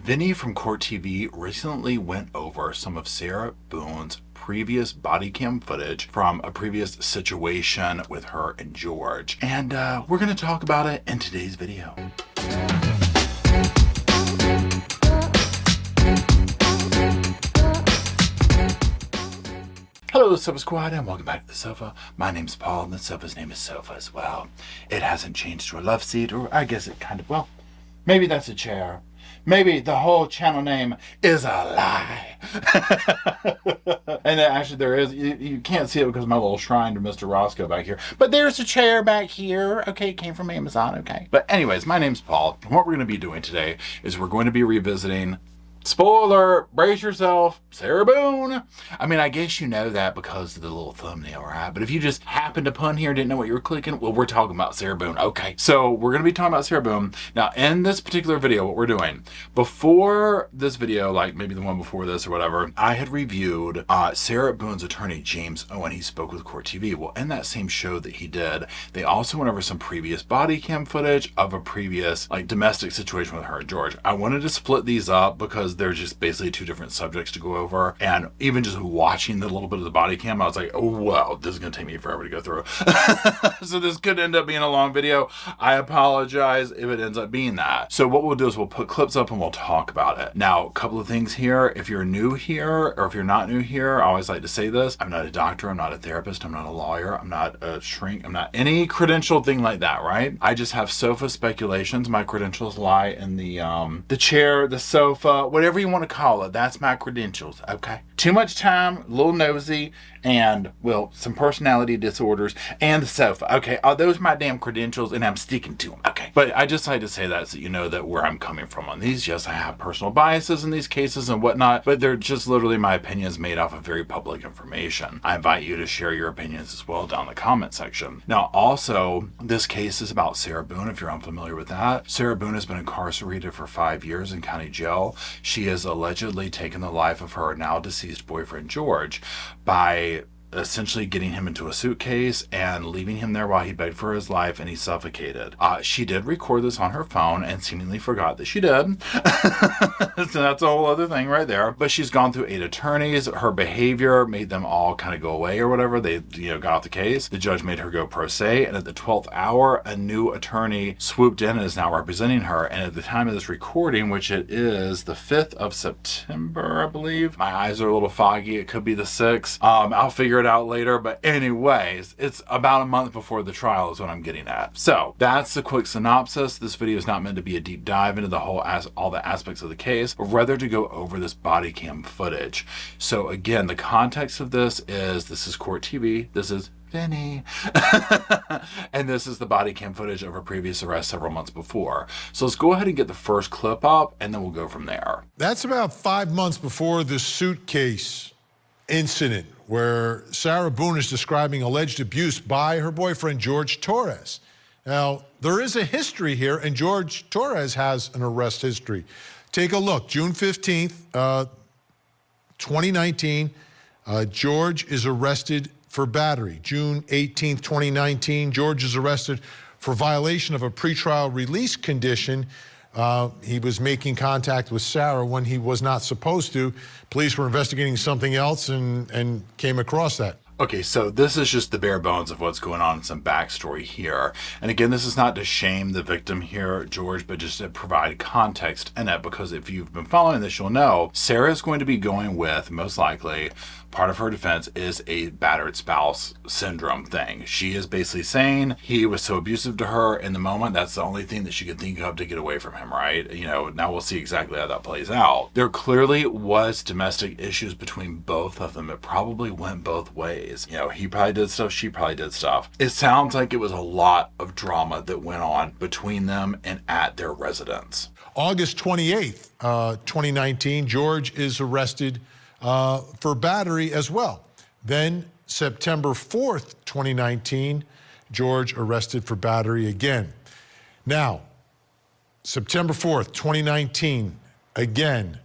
Vinny from Court TV recently went over some of Sarah Boone's previous body cam footage from a previous situation with her and George. And we're going to talk about it in today's video. Hello, Sofa Squad, and welcome back to the sofa. My name's Paul, and the sofa's name is Sofa as well. It hasn't changed to a love seat, or I guess it kind of, well, maybe that's a chair. Maybe the whole channel name is a lie. And actually there is, you can't see it because of my little shrine to Mr. Roscoe back here. But there's a chair back here. Okay, it came from Amazon, okay. But anyways, my name's Paul. And what we're going to be doing today is we're going to be revisiting, spoiler, brace yourself, Sarah Boone. I mean, I guess you know that because of the little thumbnail, right? But if you just happened upon here and didn't know what you were clicking, well, we're talking about Sarah Boone. Okay, so we're going to be talking about Sarah Boone. Now, in this particular video, what we're doing, before this video, like maybe the one before this or whatever, I had reviewed Sarah Boone's attorney, James Owen. He spoke with Court TV. Well, in that same show that he did, they also went over some previous body cam footage of a previous like domestic situation with her and George. I wanted to split these up because they're just basically two different subjects to go over. And even just watching the little bit of the body cam, I was like, oh, wow, this is going to take me forever to go through. So this could end up being a long video. I apologize if it ends up being that. So what we'll do is we'll put clips up and we'll talk about it. Now, a couple of things here. If you're new here or if you're not new here, I always like to say this. I'm not a doctor. I'm not a therapist. I'm not a lawyer. I'm not a shrink. I'm not any credentialed thing like that, right? I just have sofa speculations. My credentials lie in the chair, the sofa, whatever you want to call it. That's my credentials. Okay. Too much time, a little nosy, and, well, some personality disorders, and the sofa. Okay. Those are my damn credentials, and I'm sticking to them. Okay. But I just like to say that so you know that where I'm coming from on these. Yes, I have personal biases in these cases and whatnot, but they're just literally my opinions made off of very public information. I invite you to share your opinions as well down in the comment section. Now, also, this case is about Sarah Boone, if you're unfamiliar with that. Sarah Boone has been incarcerated for 5 years in county jail. She has allegedly taken the life of her now deceased boyfriend George by essentially getting him into a suitcase and leaving him there while he begged for his life and he suffocated. She did record this on her phone and seemingly forgot that she did. So that's a whole other thing right there. But she's gone through 8 attorneys. Her behavior made them all kind of go away or whatever. They, got off the case. The judge made her go pro se. And at the 12th hour, a new attorney swooped in and is now representing her. And at the time of this recording, which it is the 5th of September, I believe. My eyes are a little foggy. It could be the 6th. I'll figure it out later, but anyways, it's about a month before the trial is what I'm getting at. So that's the quick synopsis. This video is not meant to be a deep dive into the whole all the aspects of the case, but rather to go over this body cam footage. So again, the context of this is Court TV. This is Vinny. And this is the body cam footage of a previous arrest several months before. So let's go ahead and get the first clip up and then we'll go from there. That's about 5 months before the suitcase incident where Sarah Boone is describing alleged abuse by her boyfriend, Jorge Torres. Now, there is a history here, and Jorge Torres has an arrest history. Take a look. June 15th, 2019, George is arrested for battery. June 18th, 2019, George is arrested for violation of a pretrial release condition. He was making contact with Sarah when he was not supposed to. Police were investigating something else and came across that. Okay, so this is just the bare bones of what's going on and some backstory here. And again, this is not to shame the victim here, George, but just to provide context in it, because if you've been following this, you'll know Sarah is going to be going with, most likely, part of her defense is a battered spouse syndrome thing. She is basically saying he was so abusive to her in the moment, that's the only thing that she could think of to get away from him, right? Now we'll see exactly how that plays out. There clearly was domestic issues between both of them. It probably went both ways. He probably did stuff, she probably did stuff. It sounds like it was a lot of drama that went on between them and at their residence. August 28th, 2019, George is arrested for battery as well. Then September 4th, 2019, George arrested for battery again. Now, September 4th, 2019, again,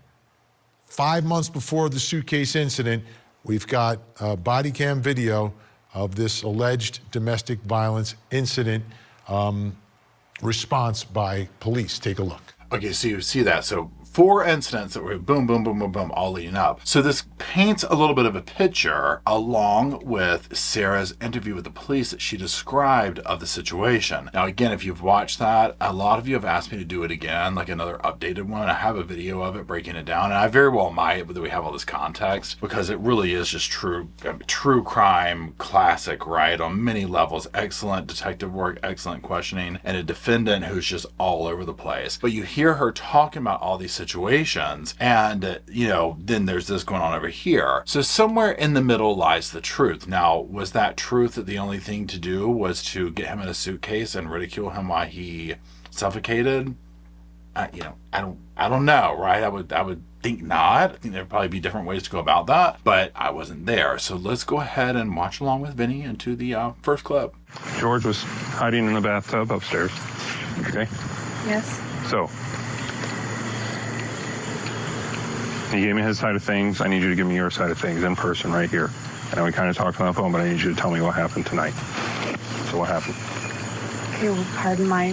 5 months before the suitcase incident, we've got body cam video of this alleged domestic violence incident response by police. Take a look. Okay, so you see that. So 4 incidents that were boom, boom, boom, boom, boom, all leading up. So this paints a little bit of a picture along with Sarah's interview with the police that she described of the situation. Now, again, if you've watched that, a lot of you have asked me to do it again, like another updated one. I have a video of it breaking it down, and I very well might, but we have all this context because it really is just true crime classic, right? On many levels, excellent detective work, excellent questioning, and a defendant who's just all over the place. But you hear her talking about all these situations, and then there's this going on over here. So somewhere in the middle lies the truth. Now, was that truth that the only thing to do was to get him in a suitcase and ridicule him while he suffocated? I don't know, right? I would think not. I think there'd probably be different ways to go about that, but I wasn't there. So let's go ahead and watch along with Vinny into the first clip. George was hiding in the bathtub upstairs. Okay? Yes. So, he gave me his side of things. I need you to give me your side of things in person right here. I know we kind of talked on the phone, but I need you to tell me what happened tonight. So what happened? Okay, well, pardon my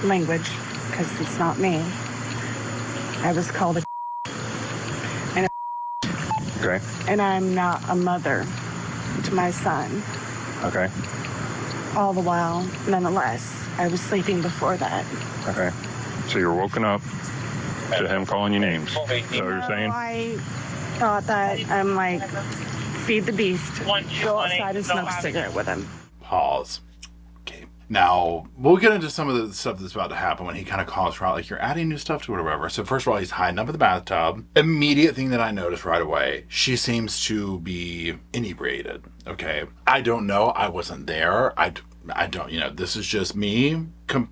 language, because it's not me. I was called a and Okay. and I'm not a mother to my son. Okay. All the while, nonetheless, I was sleeping before that. Okay. So you're woken up to him calling you names. Is that what you're saying? I thought that I'm like, feed the beast, go outside and smoke a cigarette with him. Pause. Okay. Now, we'll get into some of the stuff that's about to happen when he kind of calls her out, like, you're adding new stuff to it or whatever. So first of all, he's hiding up in the bathtub. Immediate thing that I noticed right away, she seems to be inebriated. Okay. I don't know. I wasn't there. I don't, this is just me.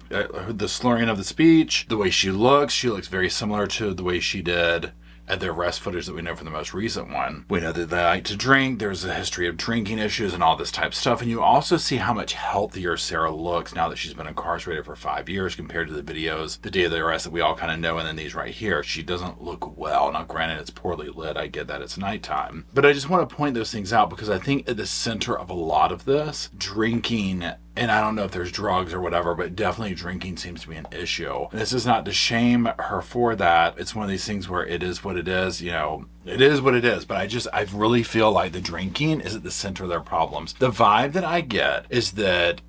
The slurring of the speech, the way she looks very similar to the way she did at the arrest footage that we know from the most recent one. We know that they like to drink. There's a history of drinking issues and all this type of stuff. And you also see how much healthier Sarah looks now that she's been incarcerated for 5 years compared to the videos the day of the arrest that we all kind of know. And then these right here, she doesn't look well. Now, granted, it's poorly lit. I get that it's nighttime. But I just want to point those things out because I think at the center of a lot of this, drinking, and I don't know if there's drugs or whatever, but definitely drinking seems to be an issue. And this is not to shame her for that. It's one of these things where it is what it is, it is what it is. But I really feel like the drinking is at the center of their problems. The vibe that I get is that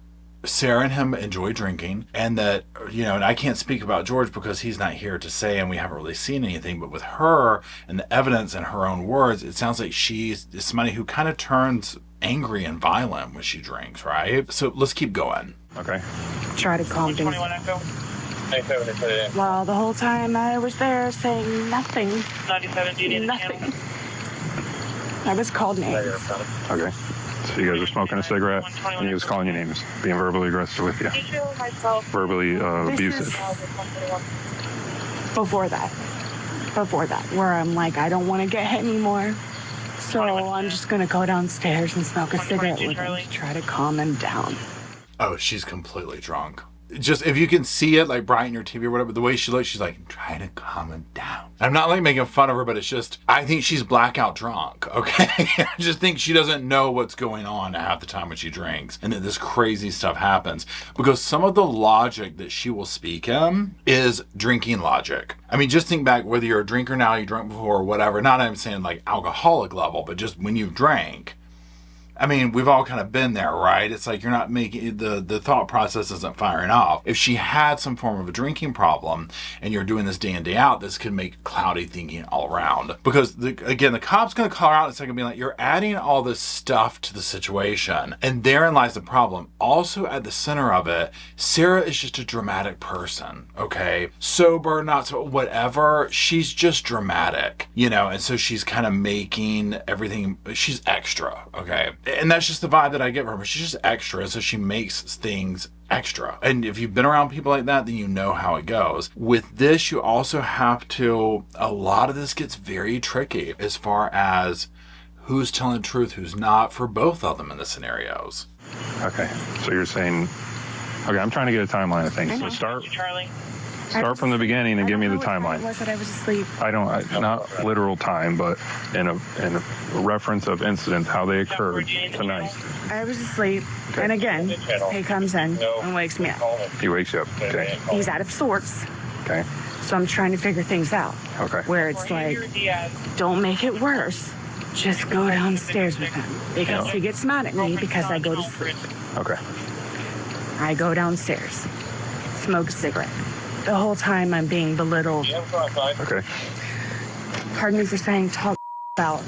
Sarah and him enjoy drinking, and that, and I can't speak about George because he's not here to say, and we haven't really seen anything, but with her and the evidence and her own words, it sounds like she's somebody who kind of turns angry and violent when she drinks, right? So let's keep going. Okay. Try to calm things. Well, the whole time I was there saying nothing. 97, do you need nothing. I was called names. Okay. So you guys were smoking a cigarette, and he was calling you names, being verbally aggressive with you. Verbally abusive. Before that, where I'm like, I don't want to get hit anymore. So I'm just going to go downstairs and smoke a cigarette with him to try to calm him down. Oh, she's completely drunk. Just, if you can see it, like brighten your TV or whatever, the way she looks, she's like, trying to calm him down. I'm not like making fun of her, but it's just, I think she's blackout drunk, okay? I just think she doesn't know what's going on half the time when she drinks, and that this crazy stuff happens. Because some of the logic that she will speak in is drinking logic. I mean, just think back, whether you're a drinker now, you drank before, or whatever, not I'm saying like alcoholic level, but just when you've drank. I mean, we've all kind of been there, right? It's like you're not making, the thought process isn't firing off. If she had some form of a drinking problem and you're doing this day in, day out, this could make cloudy thinking all around. Because, again, the cop's going to call her out in a second and be like, you're adding all this stuff to the situation. And therein lies the problem. Also at the center of it, Sarah is just a dramatic person, okay? Sober, not so, whatever. She's just dramatic, and so she's kind of making everything, she's extra, okay? And that's just the vibe that I get from her. She's just extra, so she makes things extra. And if you've been around people like that, then you know how it goes. With this, you also have to, a lot of this gets very tricky as far as who's telling the truth, who's not, for both of them in the scenarios. Okay, so you're saying, okay, I'm trying to get a timeline of things. So start from the beginning and give me the timeline. Was that I was asleep? Not literal time, but in a reference of incidents, how they occurred tonight. I was asleep, and again, he comes in and wakes me up. He wakes you up. Okay. He's out of sorts. Okay. So I'm trying to figure things out. Okay. Where it's like, don't make it worse. Just go downstairs with him. Because he gets mad at me because I go to sleep. Okay. I go downstairs, smoke a cigarette. The whole time I'm being belittled. Okay. Pardon me for saying talk about.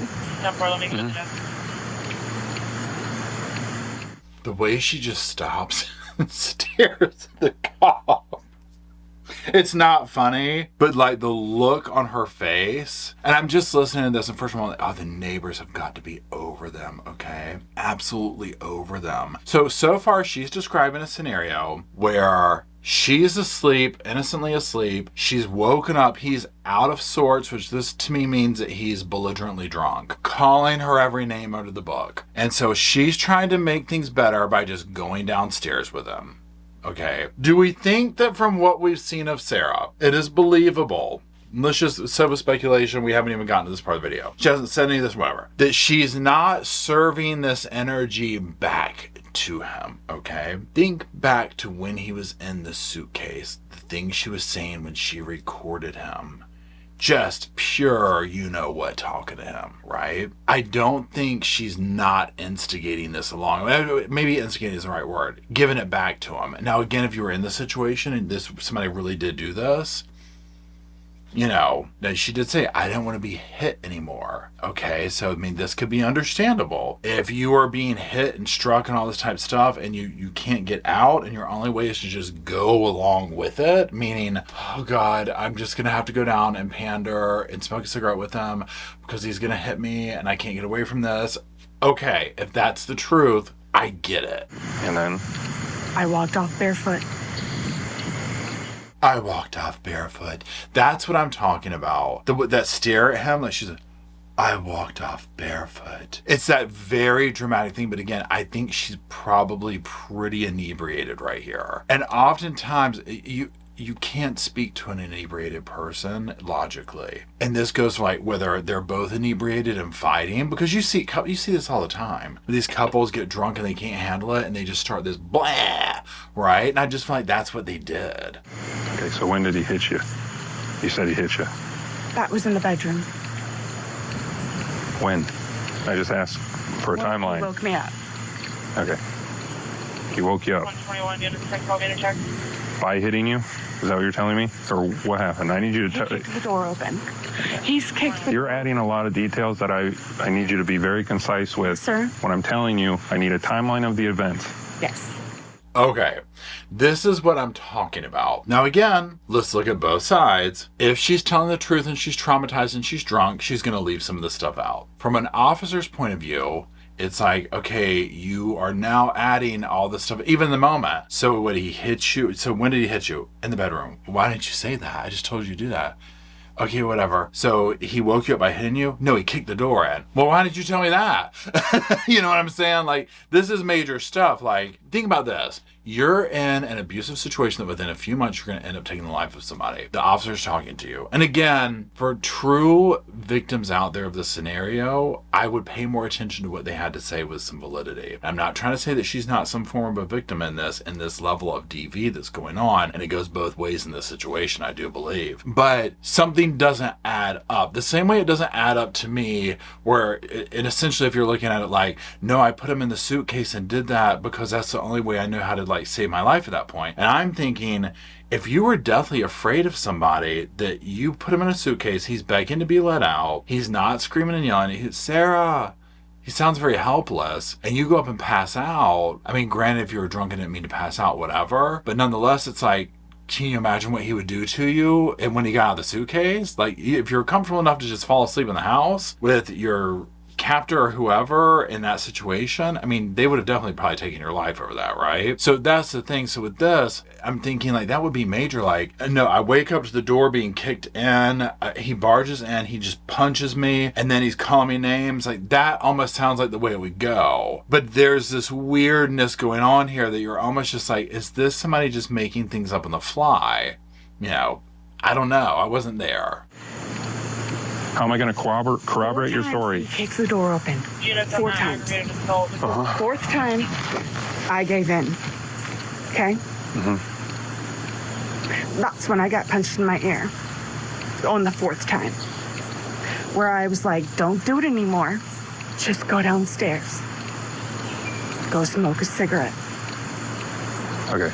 The way she just stops and stares at the cop. It's not funny, but like the look on her face. And I'm just listening to this, and first of all, the neighbors have got to be over them, okay? Absolutely over them. So far she's describing a scenario where she's asleep, innocently asleep. She's woken up. He's out of sorts, which this to me means that he's belligerently drunk, calling her every name under the book. And so she's trying to make things better by just going downstairs with him. Okay. Do we think that from what we've seen of Sarah, it is believable? Let's just set with speculation. We haven't even gotten to this part of the video. She hasn't said any of this, whatever. That she's not serving this energy back to him, okay? Think back to when he was in the suitcase. The things she was saying when she recorded him. Just pure you-know-what talking to him, right? I don't think she's not instigating this along. Maybe instigating is the right word. Giving it back to him. Now, again, if you were in this situation and somebody really did do this, you know, she did say, I don't want to be hit anymore. Okay, so I mean, this could be understandable. If you are being hit and struck and all this type of stuff and you can't get out and your only way is to just go along with it, meaning, oh God, I'm just going to have to go down and pander and smoke a cigarette with him because he's going to hit me and I can't get away from this. Okay, if that's the truth, I get it. And then? I walked off barefoot. I walked off barefoot. That's what I'm talking about. That stare at him, like she's like, I walked off barefoot. It's that very dramatic thing, but again, I think she's probably pretty inebriated right here. And oftentimes, you can't speak to an inebriated person logically. And this goes for like whether they're both inebriated and fighting, because you see this all the time. These couples get drunk and they can't handle it and they just start this blah, right? And I just feel like that's what they did. Okay, so when did he hit you? You said he hit you. That was in the bedroom. When? I just asked for a timeline. He woke me up. Okay. He woke you up. 121, By hitting you? Is that what you're telling me? Or what happened? I need you to tell. He kicked the door open. He's kicked the You're adding a lot of details that I need you to be very concise with. Sir? When I'm telling you, I need a timeline of the events. Yes. Okay, this is what I'm talking about. Now again, let's look at both sides. If she's telling the truth and she's traumatized and she's drunk, she's going to leave some of this stuff out. From an officer's point of view, it's like, okay, you are now adding all this stuff, even in the moment. So when he hit you, so when did he hit you? In the bedroom. Why didn't you say that? I just told you to do that. Okay, whatever. So he woke you up by hitting you? No, he kicked the door in. Well, why didn't you tell me that? You know what I'm saying? Like, this is major stuff. Like, think about this. You're in an abusive situation that within a few months, you're going to end up taking the life of somebody. The officer's talking to you. And again, for true victims out there of this scenario, I would pay more attention to what they had to say with some validity. I'm not trying to say that she's not some form of a victim in this level of DV that's going on. And it goes both ways in this situation, I do believe. But something doesn't add up. The same way it doesn't add up to me where, and essentially if you're looking at it like, no, I put him in the suitcase and did that because that's the only way I knew how to like save my life at that point. And I'm thinking, if you were deathly afraid of somebody, that you put him in a suitcase, he's begging to be let out, he's not screaming and yelling, he's Sarah, he sounds very helpless, and you go up and pass out. I mean, granted, if you were drunk and didn't mean to pass out, whatever, but nonetheless, it's like, can you imagine what he would do to you? And when he got out of the suitcase, like if you're comfortable enough to just fall asleep in the house with your captor or whoever in that situation, I mean, they would have definitely probably taken your life over that, right? So that's the thing. So with this, I'm thinking like that would be major. Like, no, I wake up to the door being kicked in. He barges in, he just punches me, and then he's calling me names. Like that almost sounds like the way it would go. But there's this weirdness going on here that you're almost just like, is this somebody just making things up on the fly? You know, I don't know. I wasn't there. How am I going to corroborate your story? He kicked the door open 4 times. Fourth time, I gave in. Okay? Mm-hmm. That's when I got punched in my ear. on the fourth time, where I was like, don't do it anymore. Just go downstairs. Go smoke a cigarette. Okay.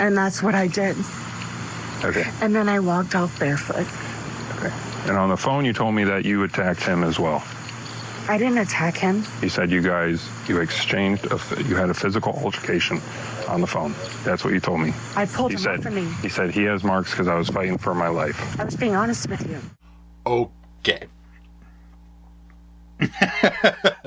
And that's what I did. Okay. And then I walked off barefoot. Okay. And on the phone, you told me that you attacked him as well. I didn't attack him. You said you exchanged, you had a physical altercation on the phone. That's what you told me. I pulled him off of me. He said he has marks because I was fighting for my life. I was being honest with you. Okay.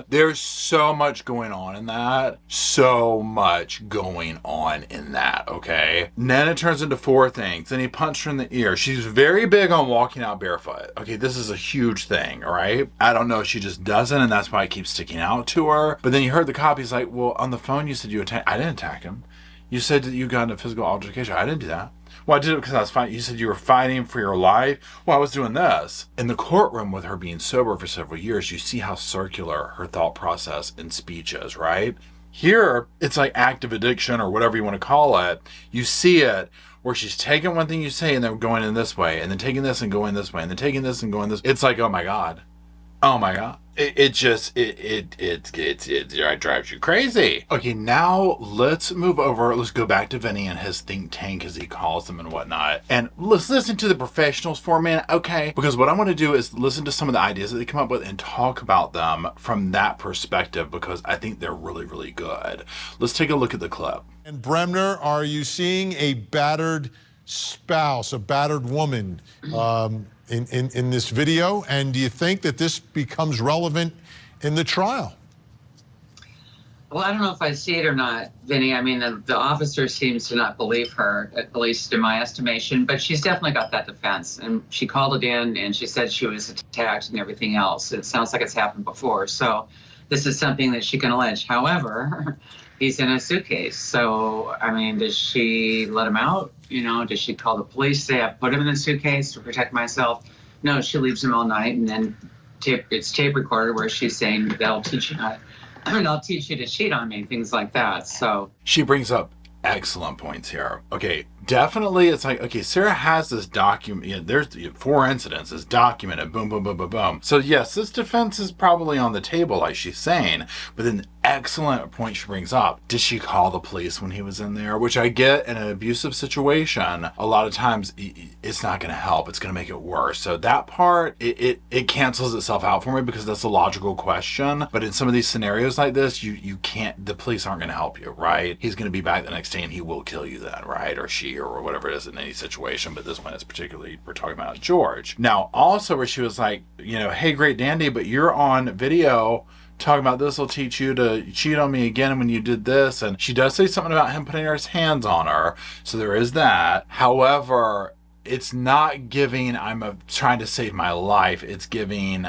There's so much going on in that. So much going on in that, okay? And then it turns into four things. Then he punched her in the ear. She's very big on walking out barefoot. Okay, this is a huge thing, all right? I don't know if she just doesn't, and that's why it keeps sticking out to her. But then you heard the cop, he's like, well, on the phone you said you attacked. I didn't attack him. You said that you got in a physical altercation. I didn't do that. Well, I did it because I was fighting. You said you were fighting for your life. Well, I was doing this. In the courtroom with her being sober for several years, you see how circular her thought process and speech is, right? Here, it's like active addiction or whatever you want to call it. You see it where she's taking one thing you say and then going in this way, and then taking this and going this way, and then taking this and going this. It's like, oh my God. Oh my God. It drives you crazy. Okay, now let's move over. Let's go back to Vinny and his think tank, as he calls them and whatnot. And let's listen to the professionals for a minute, okay? Because what I want to do is listen to some of the ideas that they come up with and talk about them from that perspective, because I think they're really, really good. Let's take a look at the clip. And Bremner, are you seeing a battered spouse, a battered woman in this video? And do you think that this becomes relevant in the trial? Well, I don't know if I see it or not, Vinny. I mean, the officer seems to not believe her, at least in my estimation, but she's definitely got that defense. And she called it in and she said she was attacked and everything else. It sounds like it's happened before. So this is something that she can allege. However, he's in a suitcase. So, I mean, does she let him out? You know, does she call the police, say, I put him in the suitcase to protect myself? No, she leaves him all night, and then it's tape recorded where she's saying, I'll teach you to cheat on me, things like that. So she brings up excellent points here. Okay, definitely it's like, okay, Sarah has this document, you know, there's 4 incidents, it's documented, boom, boom, boom, boom, boom. So yes, this defense is probably on the table, like she's saying, but then the excellent point she brings up, did she call the police when he was in there? Which I get, in an abusive situation, a lot of times it's not going to help, it's going to make it worse. So that part, it cancels itself out for me, because that's a logical question. But in some of these scenarios like this, you can't, the police aren't going to help you, right? He's going to be back the next day and he will kill you then, right? Or she, or whatever it is in any situation. But this one is particularly, we're talking about George. Now, also where she was like, you know, hey, great dandy, but you're on video talking about this will teach you to cheat on me again when you did this. And she does say something about him putting his hands on her. So there is that. However, it's not giving, trying to save my life. It's giving,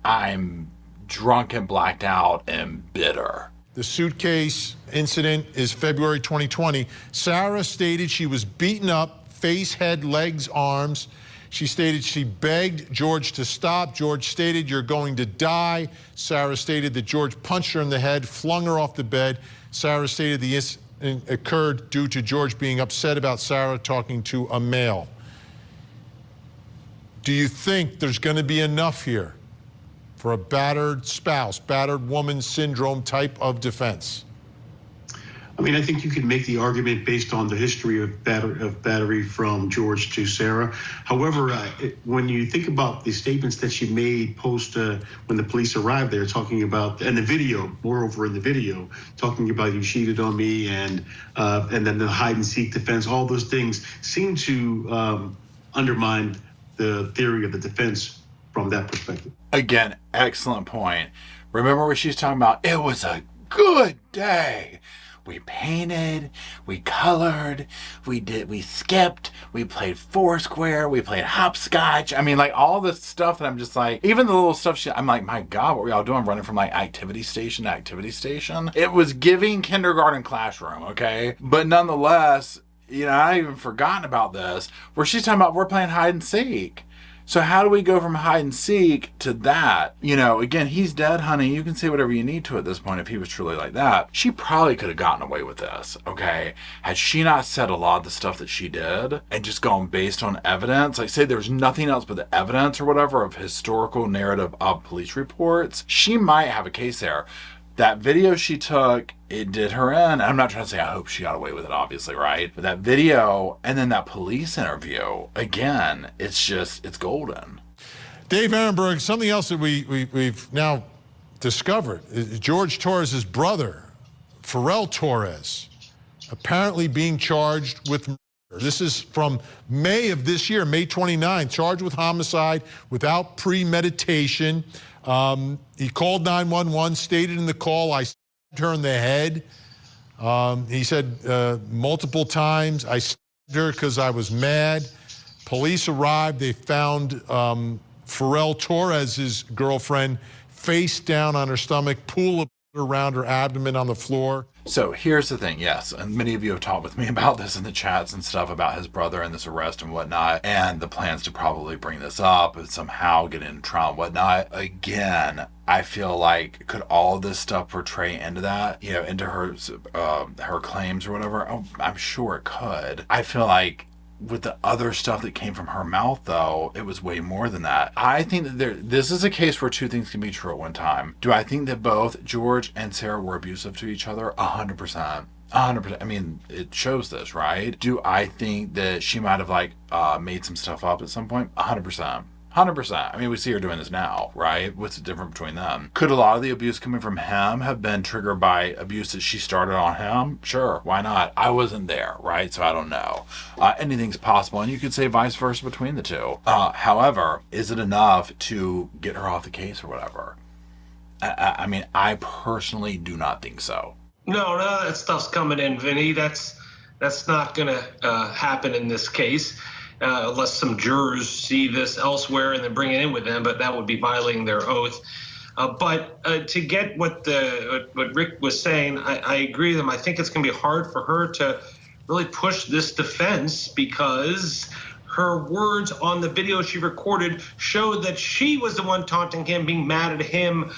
I'm drunk and blacked out and bitter. The suitcase incident is February 2020. Sarah stated she was beaten up, face, head, legs, arms. She stated she begged George to stop. George stated, you're going to die. Sarah stated that George punched her in the head, flung her off the bed. Sarah stated the incident occurred due to George being upset about Sarah talking to a male. Do you think there's going to be enough here for a battered spouse, battered woman syndrome type of defense? I mean, I think you can make the argument based on the history of battery from George to Sarah. However, when you think about the statements that she made post when the police arrived there, talking about, and the video, moreover in the video, talking about you cheated on me, and then the hide and seek defense, all those things seem to undermine the theory of the defense from that perspective. Again, excellent point. Remember what she's talking about? It was a good day. We painted, we colored, we skipped, we played Foursquare, we played hopscotch. I mean, like all this stuff that I'm just like, even the little stuff I'm like, my God, what were y'all doing running from like activity station to activity station? It was giving kindergarten classroom, okay? But nonetheless, you know, I even forgotten about this, where she's talking about we're playing hide and seek. So how do we go from hide and seek to that? You know, again, he's dead, honey. You can say whatever you need to at this point if he was truly like that. She probably could have gotten away with this, okay? Had she not said a lot of the stuff that she did and just gone based on evidence, like say there's nothing else but the evidence or whatever of historical narrative of police reports, she might have a case there. That video she took, it did her in. I'm not trying to say I hope she got away with it, obviously, right? But that video and then that police interview, again, it's golden. Dave Ehrenberg, something else that we've now discovered is Jorge Torres' brother, Pharrell Torres, apparently being charged with murder. This is from May of this year, May 29, charged with homicide without premeditation. He called 911, stated in the call, I stabbed her in the head. He said multiple times, I stabbed her because I was mad. Police arrived. They found Pharrell Torres' girlfriend face down on her stomach, pool of blood around her abdomen on the floor. So here's the thing, yes, and many of you have talked with me about this in the chats and stuff about his brother and this arrest and whatnot, and the plans to probably bring this up and somehow get into trial and whatnot. Again, I feel like, could all of this stuff portray into that, you know, into her claims or whatever? Oh, I'm sure it could. I feel like with the other stuff that came from her mouth, though, it was way more than that. I think that this is a case where two things can be true at one time. Do I think that both George and Sarah were abusive to each other? 100%. 100%. I mean, it shows this, right? Do I think that she might have made some stuff up at some point? 100%. 100%. I mean, we see her doing this now, right? What's the difference between them? Could a lot of the abuse coming from him have been triggered by abuse that she started on him? Sure, why not? I wasn't there, right? So I don't know. Anything's possible, and you could say vice versa between the two. However, is it enough to get her off the case or whatever? I mean, I personally do not think so. No, that stuff's coming in, Vinny. That's not going to happen in this case. Unless some jurors see this elsewhere and then bring it in with them, but that would be violating their oath. But to get what Rick was saying, I agree with him. I think it's going to be hard for her to really push this defense because her words on the video she recorded showed that she was the one taunting him, being mad at him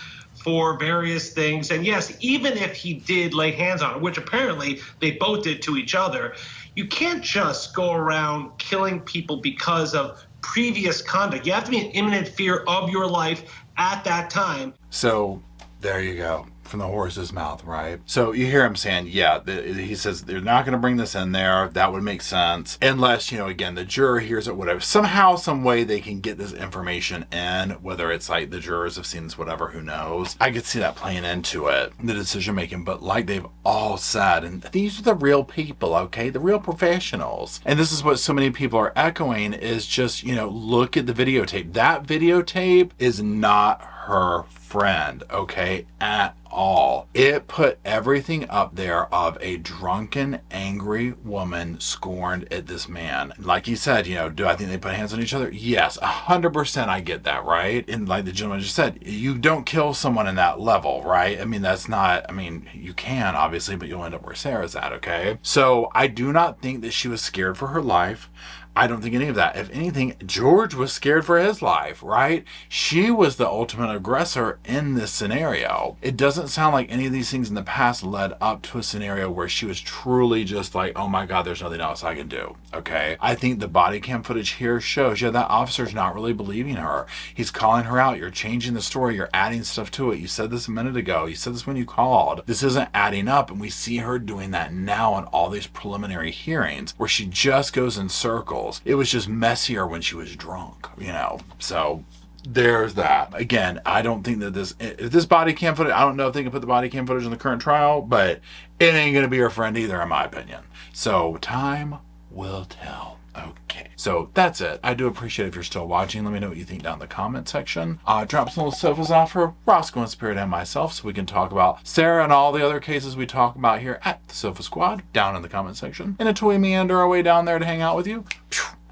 for various things. And yes, even if he did lay hands on her, which apparently they both did to each other, you can't just go around killing people because of previous conduct. You have to be in imminent fear of your life at that time. So there you go. From the horse's mouth, right? So you hear him saying, yeah, he says they're not going to bring this in there. That would make sense. Unless, you know, again, the juror hears it, whatever. Somehow, some way they can get this information in, whether it's like the jurors have seen this, whatever, who knows. I could see that playing into it, the decision making. But like they've all said, and these are the real people, okay? The real professionals. And this is what so many people are echoing is just, you know, look at the videotape. That videotape is not her friend, okay, at all. It put everything up there of a drunken, angry woman scorned at this man. Like you said, you know, do I think they put hands on each other? Yes, 100% I get that, right? And like the gentleman just said, you don't kill someone in that level, right? I mean, that's not, I mean, you can, obviously, but you'll end up where Sarah's at, okay? So I do not think that she was scared for her life. I don't think any of that. If anything, George was scared for his life, right? She was the ultimate aggressor in this scenario. It doesn't sound like any of these things in the past led up to a scenario where she was truly just like, oh my God, there's nothing else I can do, okay? I think the body cam footage here shows, yeah, that officer's not really believing her. He's calling her out. You're changing the story. You're adding stuff to it. You said this a minute ago. You said this when you called. This isn't adding up, and we see her doing that now in all these preliminary hearings where she just goes in circles. It was just messier when she was drunk, you know. So there's that. Again, I don't think that this body cam footage, I don't know if they can put the body cam footage in the current trial, but it ain't going to be her friend either, in my opinion. So time will tell. Okay, so that's it. I do appreciate it if you're still watching. Let me know what you think down in the comment section. Drop some little sofas off for Roscoe and Spirit and myself so we can talk about Sarah and all the other cases we talk about here at the Sofa Squad down in the comment section. And until we meander our way down there to hang out with you,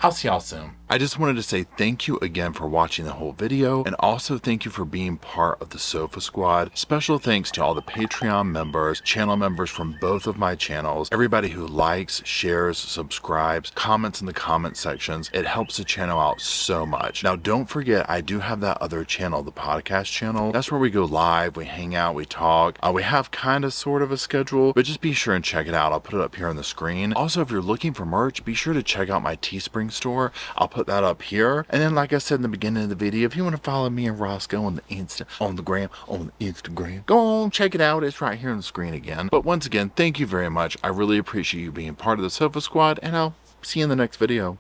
I'll see y'all soon. I just wanted to say thank you again for watching the whole video, and also thank you for being part of the Sofa Squad. Special thanks to all the Patreon members, channel members from both of my channels, everybody who likes, shares, subscribes, comments in the comment sections. It helps the channel out so much. Now don't forget, I do have that other channel, the podcast channel. That's where we go live, we hang out, we talk. We have kind of sort of a schedule, but just be sure and check it out. I'll put it up here on the screen. Also, if you're looking for merch, be sure to check out my Teespring store. I'll put that up here. And then, like I said in the beginning of the video, if you want to follow me and Roscoe on the Instagram, go on, check it out. It's right here on the screen again. But once again, thank you very much. I really appreciate you being part of the Sofa Squad, and I'll see you in the next video.